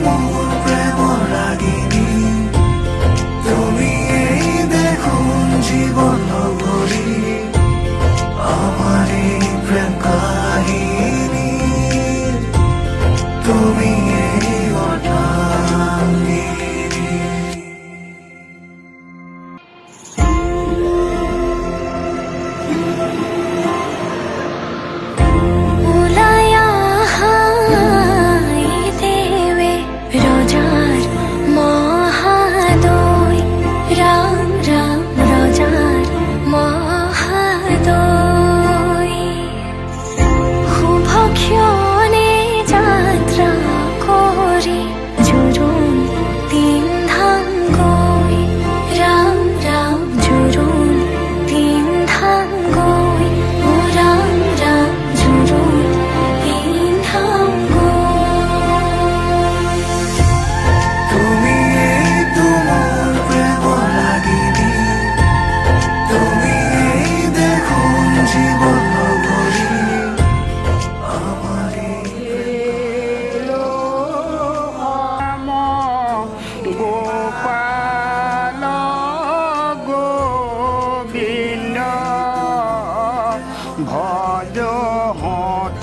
মোর প্রেম রাগিনী তুমি এই দেখুন জীবন ভরি আমার এই প্রেম কাহিনী তুমি এই অর্ধাঙ্গিনী ভজ হত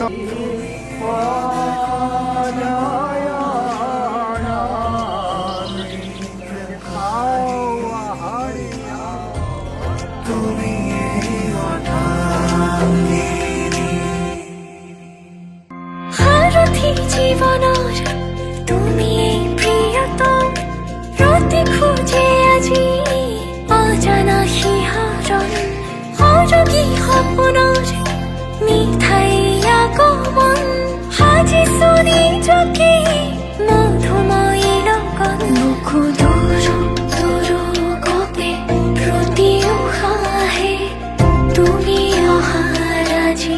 তুমি এই অর্ধাঙ্গিনী সারথি জীবনৰ তুমি এই প্ৰিয়তম ৰতি খোজে আজি অজানা শিহৰণ সৰগী সপোনৰ মিঠাই আগমন সাজিছো নিজকে মধুময়ী লগত বুকু দূৰ দূৰ গপে প্ৰতি উশাহে তুমি অহাৰ আজি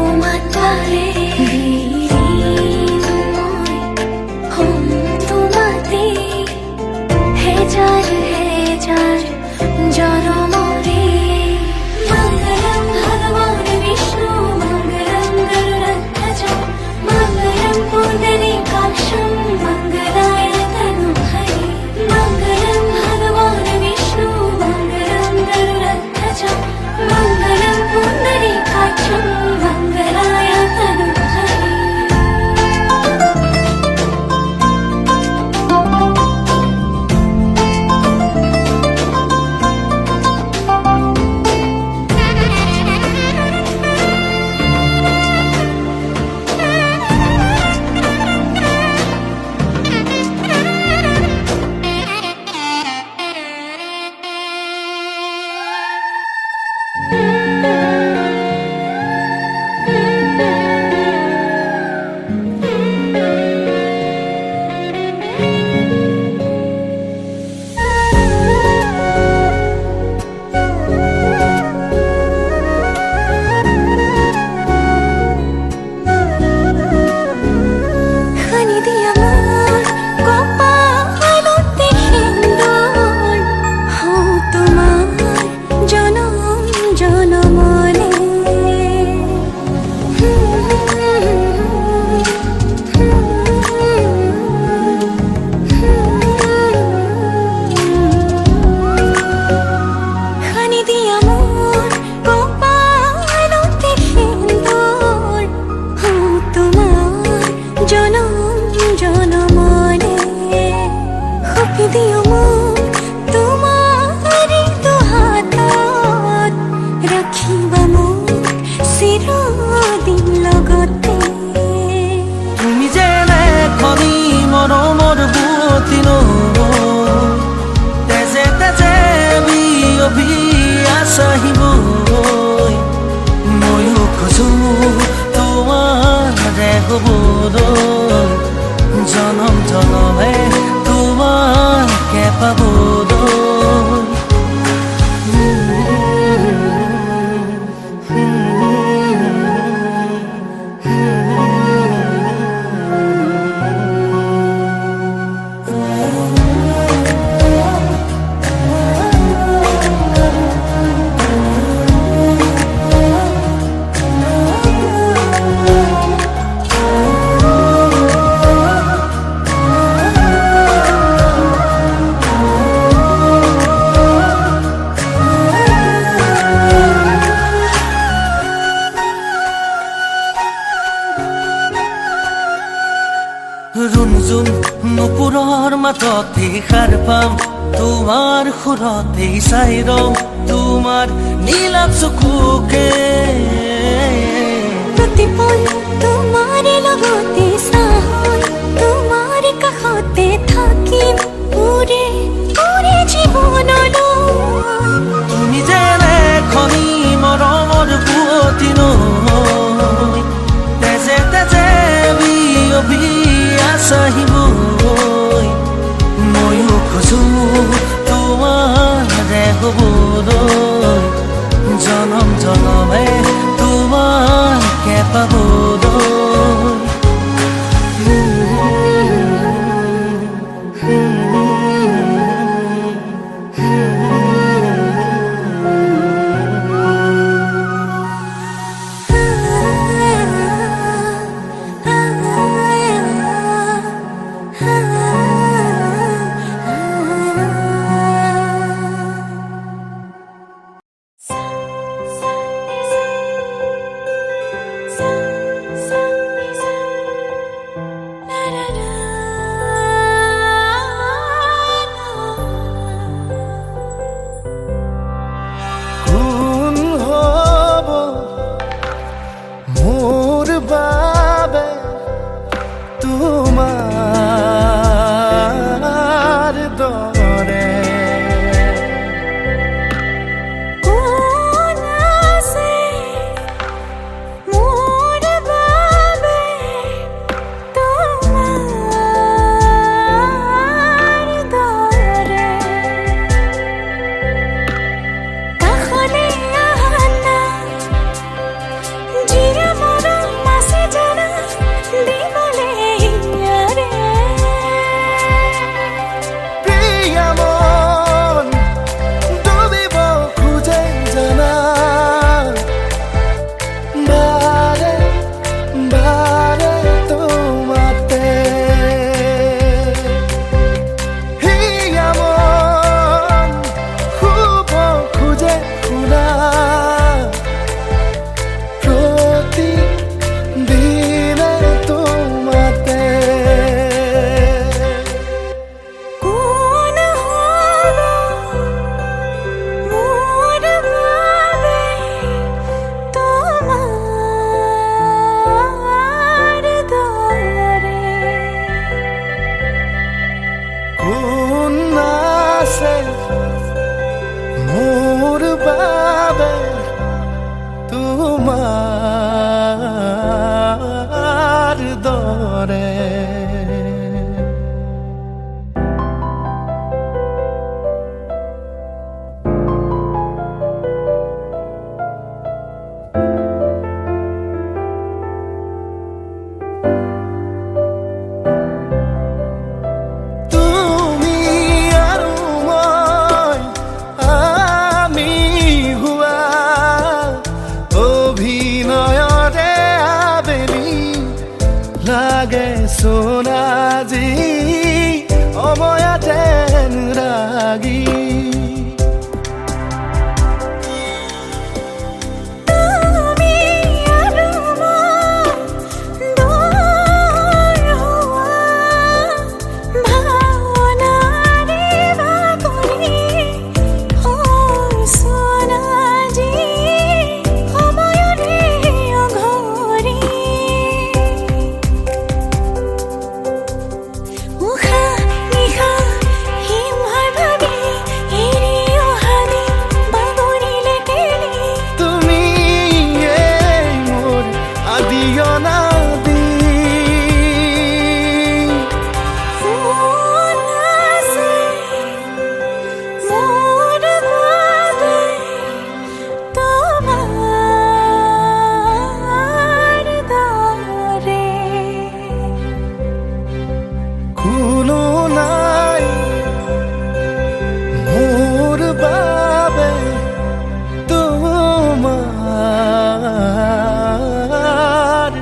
উমাত পাৰে মই যোন নুপুৰৰ মাততে সাৰ পাম তোমাৰ সুৰতে চাই ৰম তোমাৰ নীলাপ চকুকে প্ৰতিপল তোমাৰ লগতে চাহন তোমাৰ কাষতে থাকিম পুৰে পুৰে জীৱনলৈ তুমি যেনে খনি মৰমৰ পুৱতি নৈ তেজে তেজে বিয়পি আছাহিবৈ ময়ো খোজো তোমাৰে হ'বলৈ জনম জনমে তোমাকে পাবলৈ কোন হব মোৰ বাবে তোমাৰ দৰে কোন আছে মোৰ বাবে তোমাৰ দৰে কাষলৈ আহা না যিৰা মৰম আছে জানা দিবলৈ ইয়াৰে প্ৰিয়া মন ডুবিব খোজে জানা বাৰে বাৰে তোমাতে হিয়া মন শুব খোজে শুনা প্ৰতি দিনে তোমাতে কোন হ'ব মোৰ বাবে তোমাৰ দৰে কোন আছে মোৰ বাবে তোমাৰ দৰে তুমি আৰু মই আমি হোৱা অভিনয়ৰে আবেলি লাগে সোনাজি অময়াতে ৰাগী তুমি আৰু মই দূৰ হোৱা ভাৱনাৰে বাগৰি হৈছোন আজি সময়ৰে অঘৰী উশাহ নিশাহ হিমহাৰ ভাবি এৰি অহা দিন বাগৰিলে কেলি তুমি মোৰ আদি অনাদি কোন আছে মোৰ বাবে তোমাৰ দৰে কোনো নাই মোৰ বাবে তোমাৰ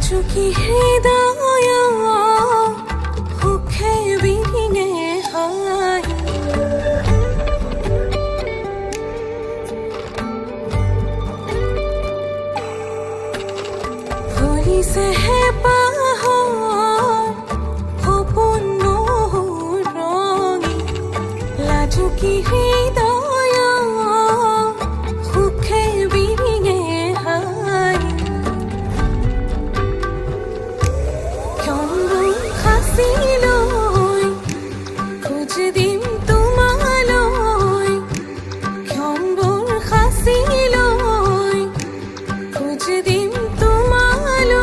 লাজুকী হৃদয় সুখে বিৰিঙে হাঁহি ভৰিছেহে পাহৰ সপোন মোৰ ৰঙি লাজুকী হৃদয় সুখে বিৰিঙে হাঁহি ক্ষণবোৰ সাঁচি লৈ খোজ দিম তোমালৈ ক্ষণবোৰ সাঁচি লৈ খোজ দিম তোমালৈ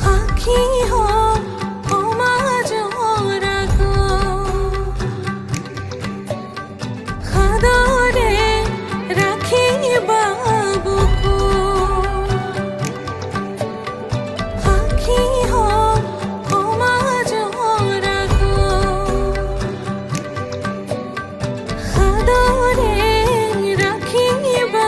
সাক্ষী হ'ম সমাজৰ আগত সাদৰে ৰাখিবা বুকুত সাক্ষী হ'ম সমাজৰ আগত সাদৰে ৰাখিবা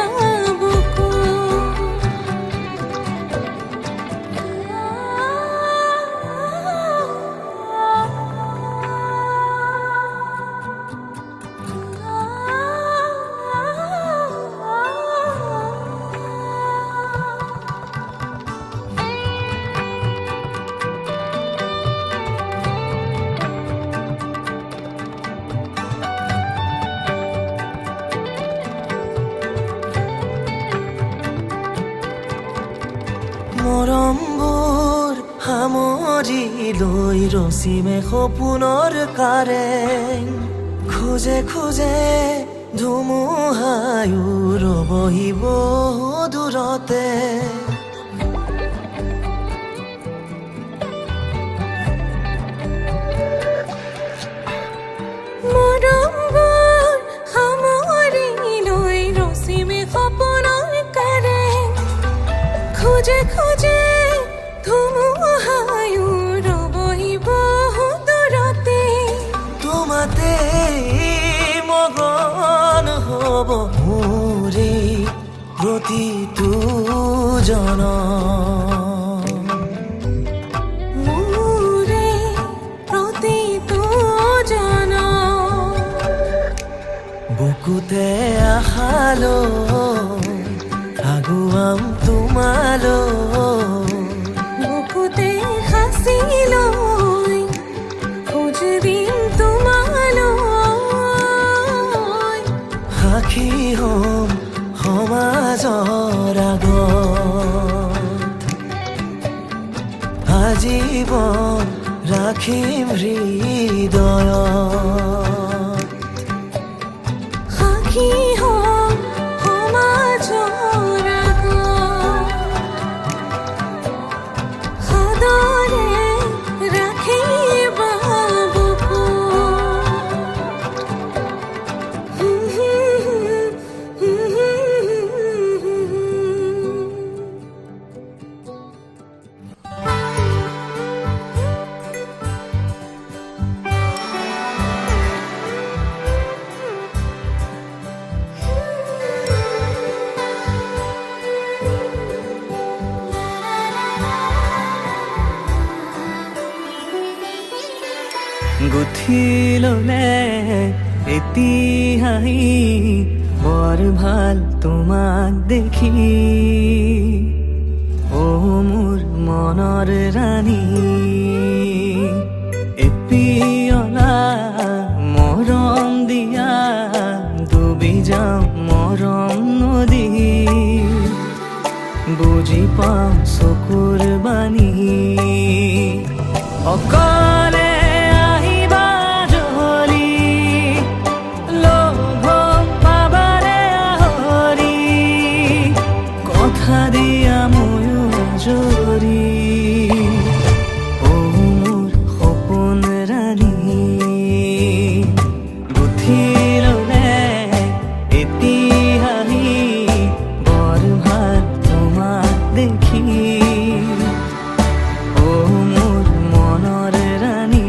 মৰমবোৰ সামৰি লৈ ৰচিমে সপোনৰ কাৰেং খোজে খোজে ধুমুহায়ো ৰবহি বহু দূৰতে মৰমবোৰ সামৰি লৈ ৰচিমে সপোনৰ কাৰেং খোজে খোজে ধুমুহায়ো ৰবহি বহু দূৰতে তোমাতে মগন হ'ব মোৰে প্ৰতিটো জনম মোৰে প্ৰতিটো জনম বুকুতে আশালৈ আগুৱাম তোমালৈ বুকুতে সাঁচি লৈ খোজ দিম তোমালৈ সাক্ষী হ'ম সমাজৰ আগত আজীৱন ৰাখিম হৃদয়ত সাক্ষী হ'ম সমাজৰ আগত সাদৰে ৰাখিবা গুঠি ল'লে এতিয়াহি বৰ ভাল তোমাক দেখি অ' মোৰ মনৰ ৰাণী এপিয়লা মৰম দিয়া ডুবি যাওঁ মৰম নদী বুজি পাওঁ চকুৰ বাণী অকলে আহিবা জলি লোভ পাবাৰে আহৰি কথা দিয়া ময়ো জৰি অ' মোৰ সপোন ৰাণী গুঠি ল'লে এতিয়াহি বৰ ভাল তোমাক দেখি অ' মোৰ মনৰ ৰাণী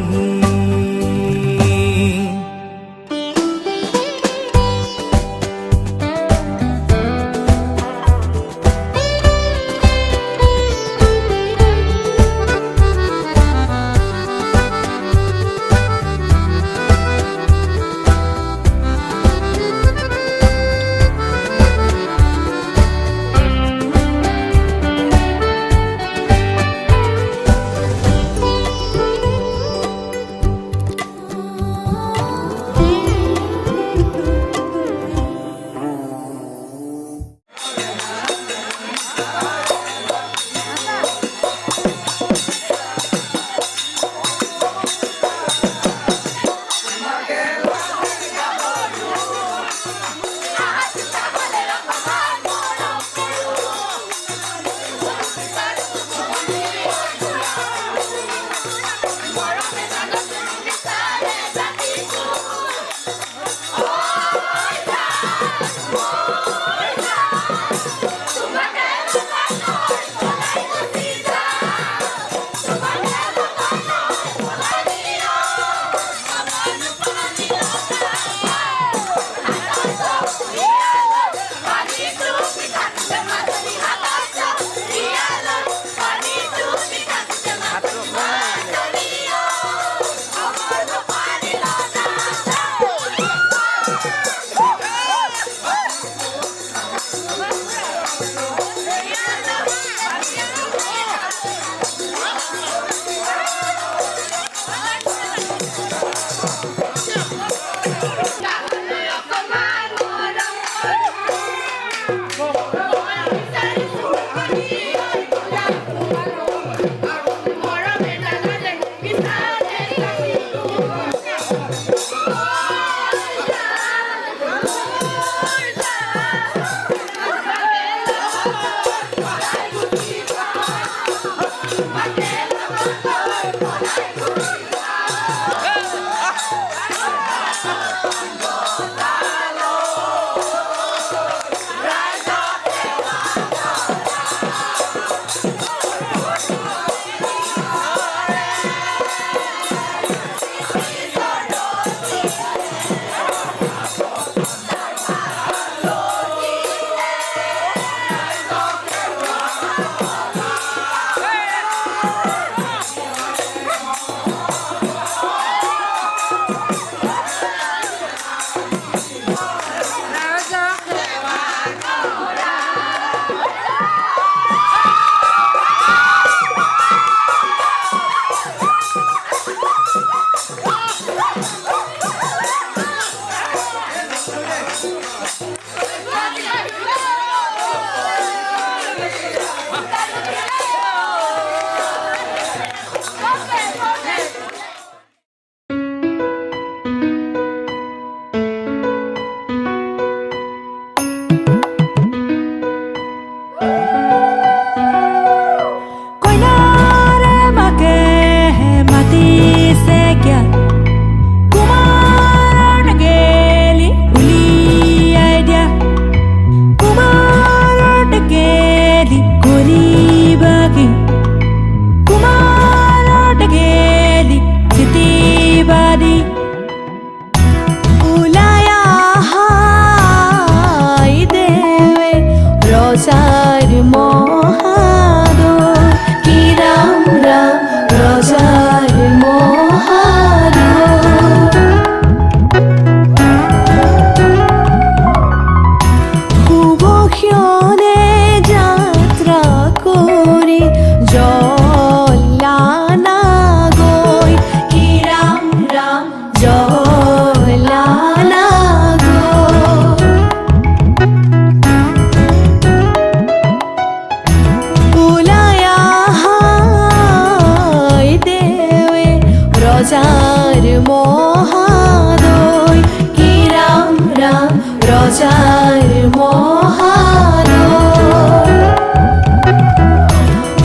ৰাজাৰ মহাদয় কি ৰাম ৰাম ৰাজাৰ মহাদয়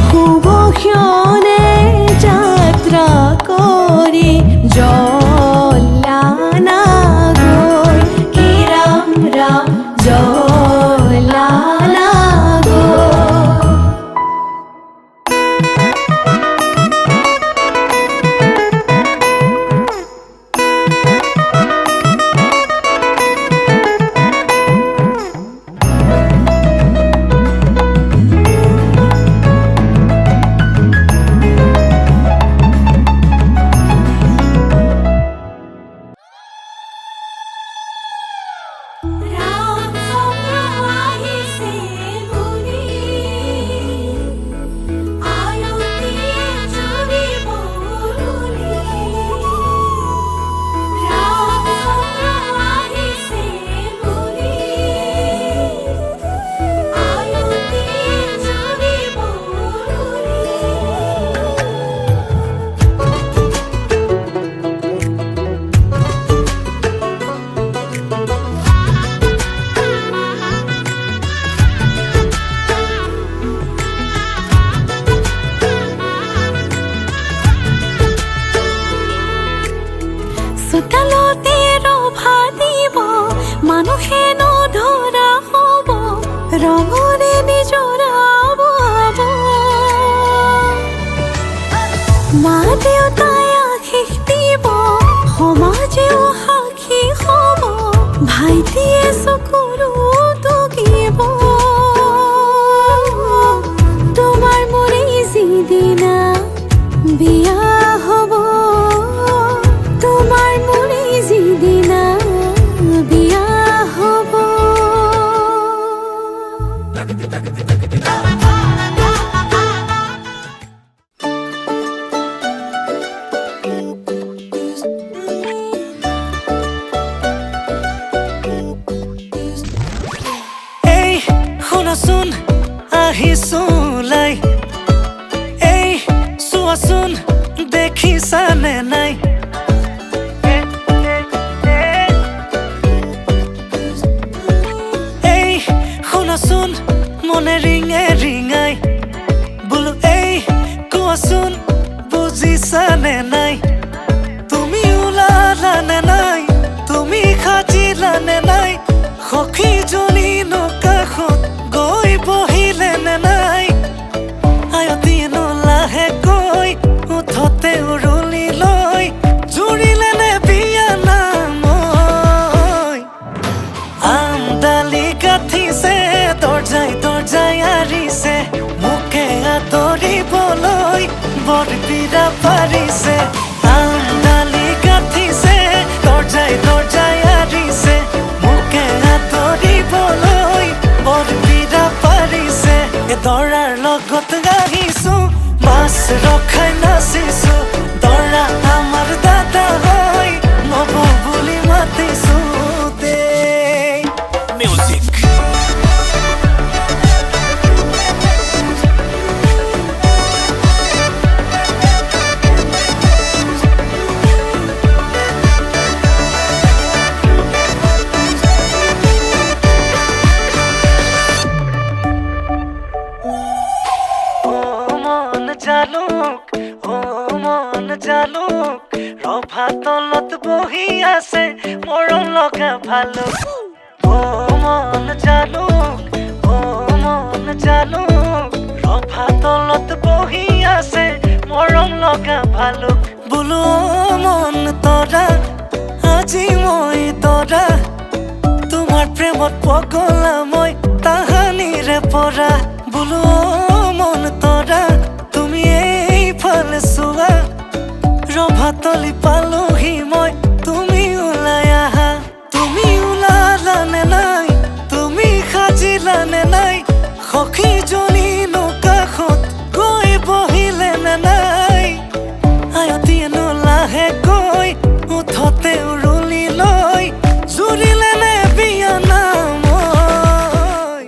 শুভ ক্ষণে যাত্ৰা কৰি জলানা গৈ কি ৰাম ৰাম জলানা গৈ চোতালতে ৰভা দিব মানুহে নধৰা হ'ব ৰঙৰে নিজৰাব মা দেউতাই আশীষ দিব সমাজেও সাক্ষী হ'ব ভাইটিয়ে চকুৰো টুকিব তোমাৰ মোৰে যিদিনা বিয়া হ'ব তোমাৰ মোৰে যিদিনা বিয়া হ'ব এই শুনাচোন আহিছো ওলাই এই চোৱাচোন দেখিছানে নাই এই শুনাচোন মনে ৰিঙে ৰিঙাই বোলো এই কোৱাচোন বুজিছানে নাই তুমি ওলালানে নাই তুমি সাজিলানে নাই সখীজনী কাষত গৈ বহিলেনে নাই আয়তীনো লাহেকৈ উঠতে উৰুলি লৈ জুৰিলেনে বিয়া নামৈ আমডালি গাঠিছে দৰ্জাই দৰ্জাই আৰিছে মোকে আদৰিবলৈ বৰবিৰা পাৰিছে আমডালি গাঠিছে দৰ্জাই দৰ্জাই আৰিছে মোকে আদৰিবলৈ বৰবিৰা পাৰিছে দৰাৰ লগত আহিছো মাছ ৰখাই নাচিছো দৰা আমাৰ দাদা হয় নব বুলি মাতিছো দেই মিউজিক জালুক ৰভা তলত বহি আছে মৰম লগা ভালুক ও মন জালুক ৰভা তলত বহি আছে মৰম লগা ভালুক বোলো মন তৰা আজি মই তৰা তোমাৰ প্ৰেমত পগলা মই তাহানিৰে পৰা বোলো মন তৰা তুমি এইফালে চোৱা ৰভাতলি পালোহি মই তুমি ওলাই আহা তুমি ওলালানে নাই তুমি সাজিলানে নাই সখীজনী কাষত গৈ বহিলেনে নাই আয়তীনো লাহেকৈ উঠতে উৰুলি লৈ জুৰিলেনে বিয়া নামৈ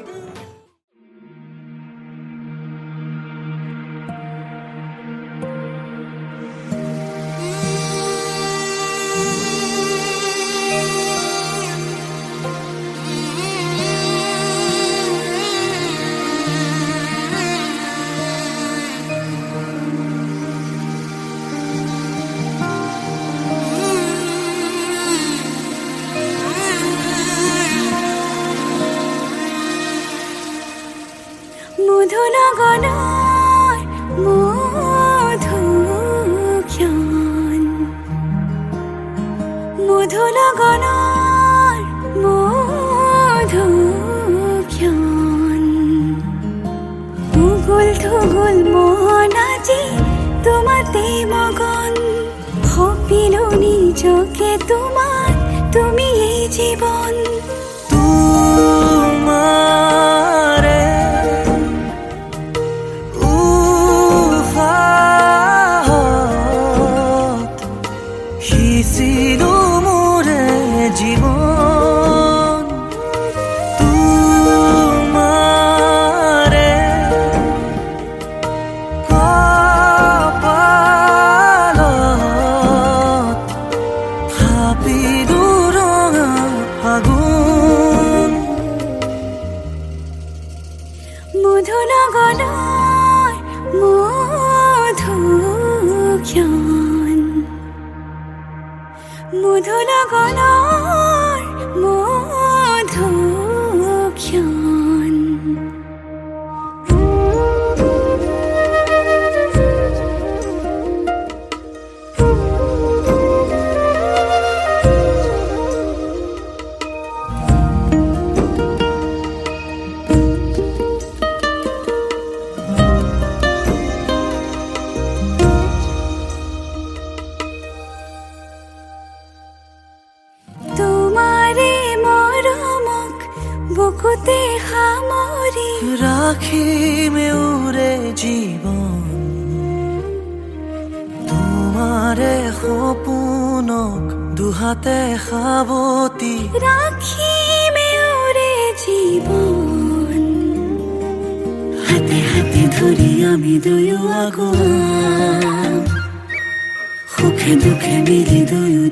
মধুনগৰৰ মধুক্ষণ মধুনগৰৰ মধুক্ষণ উগুল থুগুল মন আজি তোমাতে মগন ভাবিলো নিজকে তোমাৰ তুমি এই জীবন তোমাৰে উফাহত সিঁচিলো মোৰে জীৱন তোমাৰে কপালত থাপিলো ৰঙা ফাগুন মধুনগৰৰ মধুক্ষণ মধুনগৰৰ মধুক্ষণ তোমাৰে মৰমক বুকুতে সামৰি ৰাখিমে উৰে জীৱন তোমাৰে সপোনক দুহাতে সাৱটি ৰাখিমে উৰে জীৱন হাতে হাতে ধৰি আমি দুয়ো আগুৱাম সুখে দুখে মিলি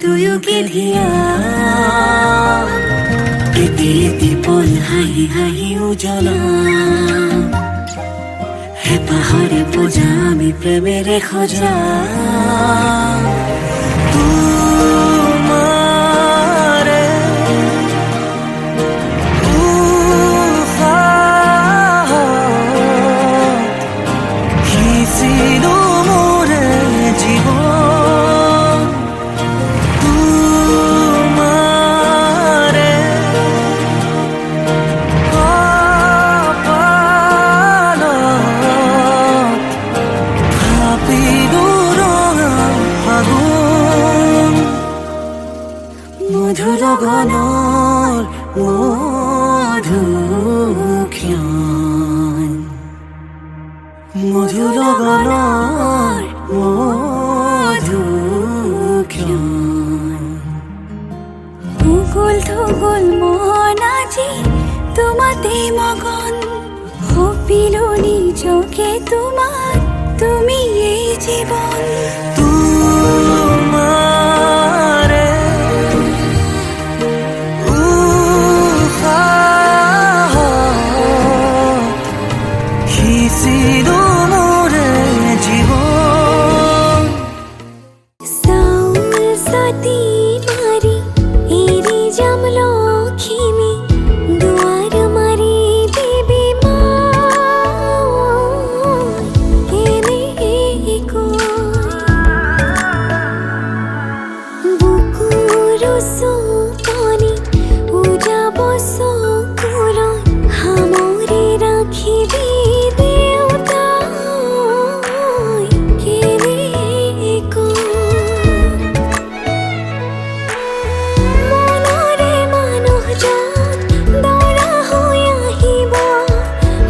দুয়োকে ধিয়া এটি এটি পল হাঁহি হাঁহি উজ্বলাম হেঁপাহৰে পূজা আমি প্ৰেমেৰে সজাম তোমাৰে উফাহত সিঁচিলো মোৰে জীৱন তোমাৰে কপালত থাপিলো ৰঙা ফাগুন মধুনগৰৰ মধুক্ষণ মধুনগৰৰ মধুক্ষণ উগুল থুগুল মন আজি তোমাতে মগন ভাবিলো নিজকে তোমাৰ তুমি এই জীবন তোমাৰে উফাহত সিঁচিলো মোৰে জীৱন চাউল চাটি মাৰি এৰি যাম লখিমী দুৱাৰ মাৰি দিবি মা এনে বুকুৰ চুপনি উজাব চকুলৈ সামৰি ৰাখিবি দেউতাই কেনে মনৰে মানুহজন দৰা হৈ আহিব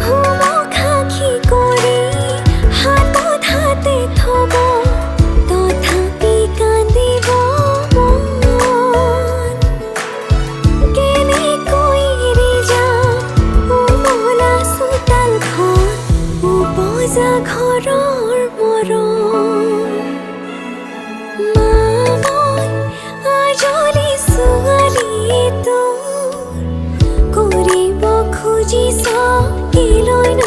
হোমক সাক্ষী কৰি হাতত হাতে থব তথাপি কান্দিব মন কেনেকৈ এৰি যাম উমলা চোতালখন উপজা ঘৰৰ মৰম মা মই আজলি ছোৱালী তোৰ কৰিব খুজিছ কিলৈনো